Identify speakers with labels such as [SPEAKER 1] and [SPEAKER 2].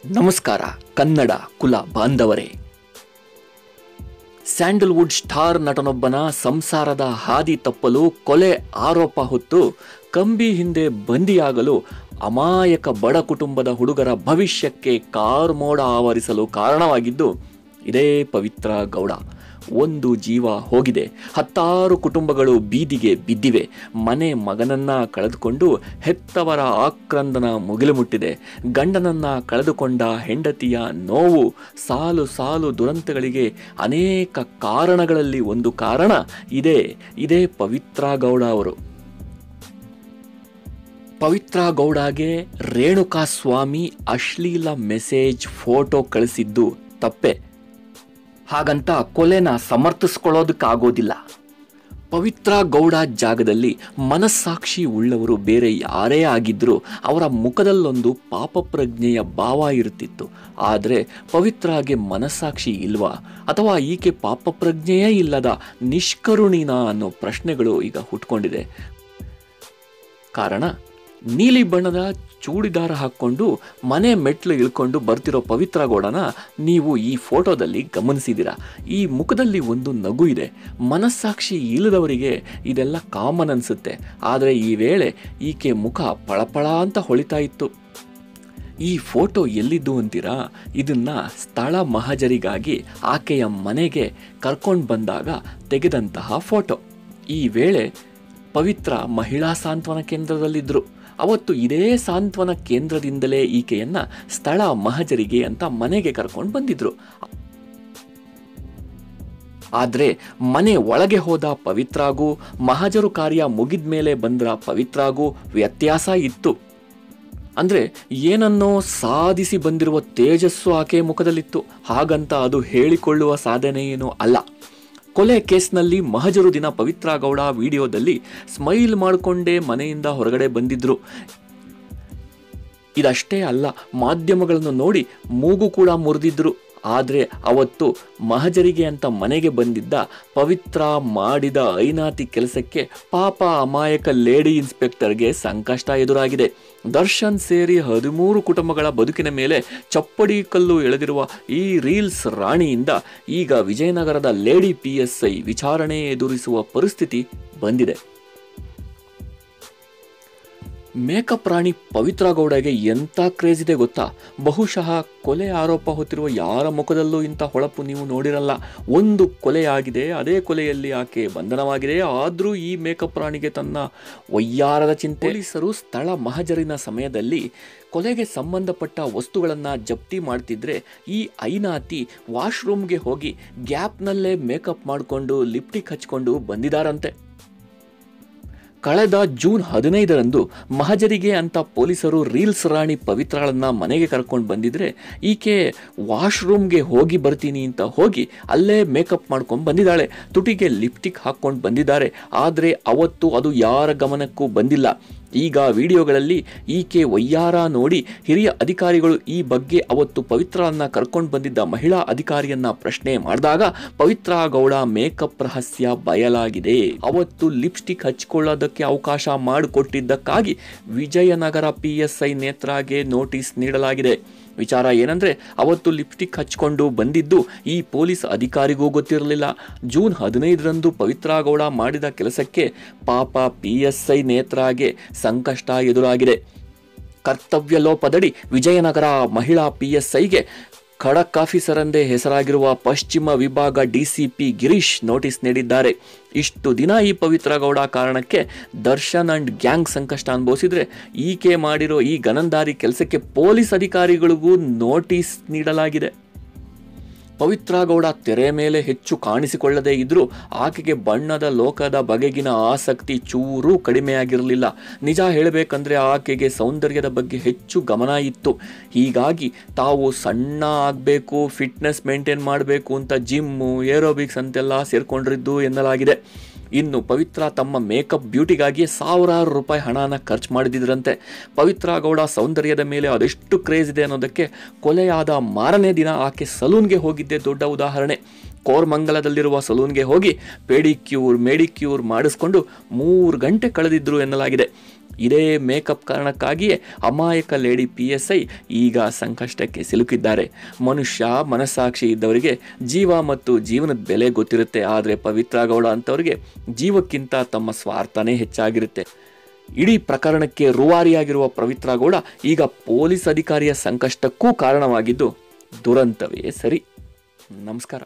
[SPEAKER 1] ನಮಸ್ಕಾರ ಕನ್ನಡ ಕುಲ ಬಾಂಧವರೇ. ಸ್ಯಾಂಡಲ್ವುಡ್ ಸ್ಟಾರ್ ನಟನೊಬ್ಬನ ಸಂಸಾರದ ಹಾದಿ ತಪ್ಪಲು ಕೊಲೆ ಆರೋಪ ಹೊತ್ತು ಕಂಬಿ ಹಿಂದೆ ಬಂದಿಯಾಗಲು ಅಮಾಯಕ ಬಡ ಕುಟುಂಬದ ಹುಡುಗರ ಭವಿಷ್ಯಕ್ಕೆ ಕಾರ್ಮೋಡ ಆವರಿಸಲು ಕಾರಣವಾಗಿದ್ದು ಇದೇ ಪವಿತ್ರ ಗೌಡ. ಒಂದು ಜೀವ ಹೋಗಿದೆ, 10 ಕುಟುಂಬಗಳು ಬೀದಿಗೆ ಬಿದ್ದಿವೆ. ಮನೆ ಮಗನನ್ನ ಕಳೆದುಕೊಂಡು ಹೆತ್ತವರ ಆಕ್ರಂದನ ಮುಗಿಲು ಮುಟ್ಟಿದೆ. ಗಂಡನನ್ನ ಕಳೆದುಕೊಂಡ ಹೆಂಡತಿಯ ನೋವು, ಸಾಲು ಸಾಲು ದುರಂತಗಳಿಗೆ ಅನೇಕ ಕಾರಣಗಳಲ್ಲಿ ಒಂದು ಕಾರಣ ಇದೇ ಪವಿತ್ರ ಗೌಡ ಅವರು. ಪವಿತ್ರ ಗೌಡಗೆ ರೇಣುಕಾ ಸ್ವಾಮಿ ಅಶ್ಲೀಲ ಮೆಸೇಜ್ ಫೋಟೋ ಕಳಿಸಿದ್ದು ತಪ್ಪೆ. ಹಾಗಂತ ಕೊಲೆನ ಸಮರ್ಥಿಸ್ಕೊಳ್ಳೋದಕ್ಕಾಗೋದಿಲ್ಲ. ಪವಿತ್ರ ಗೌಡ ಜಾಗದಲ್ಲಿ ಮನಸ್ಸಾಕ್ಷಿ ಉಳ್ಳವರು ಬೇರೆ ಯಾರೇ ಆಗಿದ್ರೂ ಅವರ ಮುಖದಲ್ಲೊಂದು ಪಾಪಪ್ರಜ್ಞೆಯ ಭಾವ ಇರುತ್ತಿತ್ತು. ಆದರೆ ಪವಿತ್ರಾಗೆ ಮನಸ್ಸಾಕ್ಷಿ ಇಲ್ವಾ, ಅಥವಾ ಈಕೆ ಪಾಪಪ್ರಜ್ಞೆಯೇ ಇಲ್ಲದ ನಿಷ್ಕರುಣಿನ ಅನ್ನೋ ಪ್ರಶ್ನೆಗಳು ಈಗ ಹುಟ್ಕೊಂಡಿದೆ. ಕಾರಣ, ನೀಲಿ ಬಣ್ಣದ ಚೂಡಿದಾರ ಹಾಕ್ಕೊಂಡು ಮನೆ ಮೆಟ್ಲು ಇಳ್ಕೊಂಡು ಬರ್ತಿರೋ ಪವಿತ್ರ ಗೌಡನ ನೀವು ಈ ಫೋಟೋದಲ್ಲಿ ಗಮನಿಸಿದ್ದೀರಾ. ಈ ಮುಖದಲ್ಲಿ ಒಂದು ನಗು ಇದೆ. ಮನಸ್ಸಾಕ್ಷಿ ಇಲ್ಲದವರಿಗೆ ಇದೆಲ್ಲ ಕಾಮನ್ ಅನ್ಸುತ್ತೆ. ಆದರೆ ಈ ವೇಳೆ ಈಕೆ ಮುಖ ಪಳಪಳ ಅಂತ ಹೊಳಿತಾ ಇತ್ತು. ಈ ಫೋಟೋ ಎಲ್ಲಿದ್ದು ಅಂತೀರಾ? ಇದನ್ನ ಸ್ಥಳ ಮಹಜರಿಗಾಗಿ ಆಕೆಯ ಮನೆಗೆ ಕರ್ಕೊಂಡು ಬಂದಾಗ ತೆಗೆದಂತಹ ಫೋಟೋ. ಈ ವೇಳೆ ಪವಿತ್ರ ಮಹಿಳಾ ಸಾಂತ್ವನ ಕೇಂದ್ರದಲ್ಲಿದ್ದರು. ಅವತ್ತು ಇದೇ ಸಾಂತ್ವನ ಕೇಂದ್ರದಿಂದಲೇ ಈಕೆಯನ್ನ ಸ್ಥಳ ಮಹಜರಿಗೆ ಅಂತ ಮನೆಗೆ ಕರ್ಕೊಂಡು ಬಂದಿದ್ರು. ಆದ್ರೆ ಮನೆ ಒಳಗೆ ಹೋದ ಪವಿತ್ರಾಗೂ ಮಹಜರು ಕಾರ್ಯ ಮುಗಿದ ಮೇಲೆ ಬಂದ್ರ ಪವಿತ್ರಾಗೂ ವ್ಯತ್ಯಾಸ ಇತ್ತು. ಅಂದ್ರೆ ಏನನ್ನೋ ಸಾಧಿಸಿ ಬಂದಿರುವ ತೇಜಸ್ಸು ಆಕೆ ಮುಖದಲ್ಲಿತ್ತು. ಹಾಗಂತ ಅದು ಹೇಳಿಕೊಳ್ಳುವ ಸಾಧನೆ ಏನೂ ಅಲ್ಲ. ಕೊಲೆ ಕೇಸ್ನಲ್ಲಿ ಮಹಜರು ದಿನ ಪವಿತ್ರ ಗೌಡ ವಿಡಿಯೋದಲ್ಲಿ ಸ್ಮೈಲ್ ಮಾಡಿಕೊಂಡೇ ಮನೆಯಿಂದ ಹೊರಗಡೆ ಬಂದಿದ್ರು. ಇದಷ್ಟೇ ಅಲ್ಲ, ಮಾಧ್ಯಮಗಳನ್ನು ನೋಡಿ ಮೂಗು ಕೂಡ ಮುರಿದಿದ್ರು. ಆದರೆ ಅವತ್ತು ಮಹಜರಿಗೆ ಅಂತ ಮನೆಗೆ ಬಂದಿದ್ದ ಪವಿತ್ರ ಮಾಡಿದ ಐನಾತಿ ಕೆಲಸಕ್ಕೆ ಪಾಪ ಅಮಾಯಕ ಲೇಡಿ ಇನ್ಸ್ಪೆಕ್ಟರ್ಗೆ ಸಂಕಷ್ಟ ಎದುರಾಗಿದೆ. ದರ್ಶನ್ ಸೇರಿ 13 ಕುಟುಂಬಗಳ ಬದುಕಿನ ಮೇಲೆ ಚಪ್ಪಡಿ ಕಲ್ಲು ಎಳೆದಿರುವ ಈ ರೀಲ್ಸ್ ರಾಣಿಯಿಂದ ಈಗ ವಿಜಯನಗರದ ಲೇಡಿ PSI ವಿಚಾರಣೆ ಎದುರಿಸುವ ಪರಿಸ್ಥಿತಿ ಬಂದಿದೆ. ಮೇಕಪ್ ರಾಣಿ ಪವಿತ್ರ ಗೌಡಗೆ ಎಂಥ ಕ್ರೇಜ್ ಇದೆ ಗೊತ್ತಾ? ಬಹುಶಃ ಕೊಲೆ ಆರೋಪ ಹೊತ್ತಿರುವ ಯಾರ ಮುಖದಲ್ಲೂ ಇಂಥ ಹೊಳಪು ನೀವು ನೋಡಿರಲ್ಲ. ಒಂದು ಕೊಲೆಯಾಗಿದೆ, ಅದೇ ಕೊಲೆಯಲ್ಲಿ ಆಕೆ ಬಂಧನವಾಗಿದೆ. ಆದರೂ ಈ ಮೇಕಪ್ ರಾಣಿಗೆ ತನ್ನ ವಯ್ಯಾರದ ಚಿಂತೆ. ಪೊಲೀಸರು ಸ್ಥಳ ಮಹಜರಿನ ಸಮಯದಲ್ಲಿ ಕೊಲೆಗೆ ಸಂಬಂಧಪಟ್ಟ ವಸ್ತುಗಳನ್ನು ಜಪ್ತಿ ಮಾಡ್ತಿದ್ರೆ ಈ ಐನಾತಿ ವಾಶ್ರೂಮ್ಗೆ ಹೋಗಿ ಗ್ಯಾಪ್ನಲ್ಲೇ ಮೇಕಪ್ ಮಾಡಿಕೊಂಡು ಲಿಪ್ಟಿಕ್ ಹಚ್ಕೊಂಡು ಬಂದಿದ್ದಾರಂತೆ. ಕಳೆದ ಜೂನ್ 15ರಂದು ಮಹಜರಿಗೆ ಅಂತ ಪೊಲೀಸರು ರೀಲ್ಸ್ ರಾಣಿ ಪವಿತ್ರಳನ್ನ ಮನೆಗೆ ಕರ್ಕೊಂಡು ಬಂದಿದ್ರೆ ಈಕೆ ವಾಶ್ರೂಮ್ಗೆ ಹೋಗಿ ಬರ್ತೀನಿ ಅಂತ ಹೋಗಿ ಅಲ್ಲೇ ಮೇಕಪ್ ಮಾಡ್ಕೊಂಡು ಬಂದಿದ್ದಾಳೆ. ತುಟಿಗೆ ಲಿಪ್ಟಿಕ್ ಹಾಕ್ಕೊಂಡು ಬಂದಿದ್ದಾರೆ. ಆದರೆ ಅವತ್ತು ಅದು ಯಾರ ಗಮನಕ್ಕೂ ಬಂದಿಲ್ಲ. ಈಗ ವಿಡಿಯೋಗಳಲ್ಲಿ ಈಕೆ ವಯ್ಯಾರ ನೋಡಿ ಹಿರಿಯ ಅಧಿಕಾರಿಗಳು ಈ ಬಗ್ಗೆ ಅವತ್ತು ಪವಿತ್ರಳನ್ನ ಕರ್ಕೊಂಡು ಬಂದಿದ್ದ ಮಹಿಳಾ ಅಧಿಕಾರಿಯನ್ನ ಪ್ರಶ್ನೆ ಮಾಡಿದಾಗ ಪವಿತ್ರ ಗೌಡ ಮೇಕಪ್ ರಹಸ್ಯ ಬಯಲಾಗಿದೆ. ಅವತ್ತು ಲಿಪ್ಸ್ಟಿಕ್ ಹಚ್ಕೊಳ್ಳೋದಕ್ಕೆ ಅವಕಾಶ ಮಾಡಿಕೊಟ್ಟಿದ್ದಕ್ಕಾಗಿ ವಿಜಯನಗರ PSI ನೇತ್ರಾಗೆ ನೋಟಿಸ್ ನೀಡಲಾಗಿದೆ. ವಿಚಾರ ಏನಂದ್ರೆ, ಅವತ್ತು ಲಿಪ್ಸ್ಟಿಕ್ ಹಚ್ಕೊಂಡು ಬಂದಿದ್ದು ಈ ಪೊಲೀಸ್ ಅಧಿಕಾರಿಗೂ ಗೊತ್ತಿರಲಿಲ್ಲ. ಜೂನ್ 15ರಂದು ಪವಿತ್ರ ಗೌಡ ಮಾಡಿದ ಕೆಲಸಕ್ಕೆ ಪಾಪ PSI ನೇತ್ರಾಗೆ ಸಂಕಷ್ಟ ಎದುರಾಗಿದೆ. ಕರ್ತವ್ಯ ಲೋಪದಡಿ ವಿಜಯನಗರ ಮಹಿಳಾ PSIಗೆ ಖಡಕ್ ಆಫೀಸರ್ ಎಂದೇ ಹೆಸರಾಗಿರುವ ಪಶ್ಚಿಮ ವಿಭಾಗ DCP ಗಿರೀಶ್ ನೋಟಿಸ್ ನೀಡಿದ್ದಾರೆ. ಇಷ್ಟು ದಿನ ಈ ಪವಿತ್ರ ಗೌಡ ಕಾರಣಕ್ಕೆ ದರ್ಶನ್ ಅಂಡ್ ಗ್ಯಾಂಗ್ ಸಂಕಷ್ಟ ಅನುಭವಿಸಿದ್ರೆ ಈಕೆ ಮಾಡಿರೋ ಈ ಗನಂದಾರಿ ಕೆಲಸಕ್ಕೆ ಪೊಲೀಸ್ ಅಧಿಕಾರಿಗಳಿಗೂ ನೋಟಿಸ್ ನೀಡಲಾಗಿದೆ. ಪವಿತ್ರ ಗೌಡ ತೆರೆ ಮೇಲೆ ಹೆಚ್ಚು ಕಾಣಿಸಿಕೊಳ್ಳದೇ ಇದ್ರೂ ಆಕೆಗೆ ಬಣ್ಣದ ಲೋಕದ ಬಗೆಗಿನ ಆಸಕ್ತಿ ಚೂರೂ ಕಡಿಮೆಯಾಗಿರಲಿಲ್ಲ. ನಿಜ ಹೇಳಬೇಕಂದ್ರೆ ಆಕೆಗೆ ಸೌಂದರ್ಯದ ಬಗ್ಗೆ ಹೆಚ್ಚು ಗಮನ ಇತ್ತು. ಹೀಗಾಗಿ ತಾವು ಸಣ್ಣ ಆಗಬೇಕು, ಫಿಟ್ನೆಸ್ ಮೇಂಟೈನ್ ಮಾಡಬೇಕು ಅಂತ ಜಿಮ್ಮು, ಏರೋಬಿಕ್ಸ್ ಅಂತೆಲ್ಲ ಸೇರ್ಕೊಂಡಿದ್ದು ಎನ್ನಲಾಗಿದೆ. ಇನ್ನು ಪವಿತ್ರ ತಮ್ಮ ಮೇಕಪ್ ಬ್ಯೂಟಿಗಾಗಿ ಸಾವಿರಾರು ರೂಪಾಯಿ ಹಣನ ಖರ್ಚು ಮಾಡಿದ್ರಂತೆ. ಪವಿತ್ರ ಗೌಡ ಸೌಂದರ್ಯದ ಮೇಲೆ ಅದೆಷ್ಟು ಕ್ರೇಜ್ ಇದೆ ಅನ್ನೋದಕ್ಕೆ ಕೊಲೆಯಾದ ಮಾರನೇ ದಿನ ಆಕೆ ಸಲೂನ್ಗೆ ಹೋಗಿದ್ದೆ ದೊಡ್ಡ ಉದಾಹರಣೆ. ಕೋರಮಂಗಲದಲ್ಲಿರುವ ಸಲೂನ್ಗೆ ಹೋಗಿ ಪೆಡಿಕ್ಯೂರ್ ಮೆಡಿಕ್ಯೂರ್ ಮಾಡಿಸ್ಕೊಂಡು 3 ಗಂಟೆ ಕಳೆದಿದ್ರು ಎನ್ನಲಾಗಿದೆ. ಇದೇ ಮೇಕಪ್ ಕಾರಣಕ್ಕಾಗಿಯೇ ಅಮಾಯಕ ಲೇಡಿ PSI ಈಗ ಸಂಕಷ್ಟಕ್ಕೆ ಸಿಲುಕಿದ್ದಾರೆ. ಮನುಷ್ಯ ಮನಸ್ಸಾಕ್ಷಿ ಇದ್ದವರಿಗೆ ಜೀವ ಮತ್ತು ಜೀವನದ ಬೆಲೆ ಗೊತ್ತಿರುತ್ತೆ. ಆದರೆ ಪವಿತ್ರ ಗೌಡ ಅಂತವರಿಗೆ ಜೀವಕ್ಕಿಂತ ತಮ್ಮ ಸ್ವಾರ್ಥನೇ ಹೆಚ್ಚಾಗಿರುತ್ತೆ. ಇಡೀ ಪ್ರಕರಣಕ್ಕೆ ರೂವಾರಿಯಾಗಿರುವ ಪವಿತ್ರ ಗೌಡ ಈಗ ಪೊಲೀಸ್ ಅಧಿಕಾರಿಯ ಸಂಕಷ್ಟಕ್ಕೂ ಕಾರಣವಾಗಿದ್ದು ದುರಂತವೇ ಸರಿ. ನಮಸ್ಕಾರ.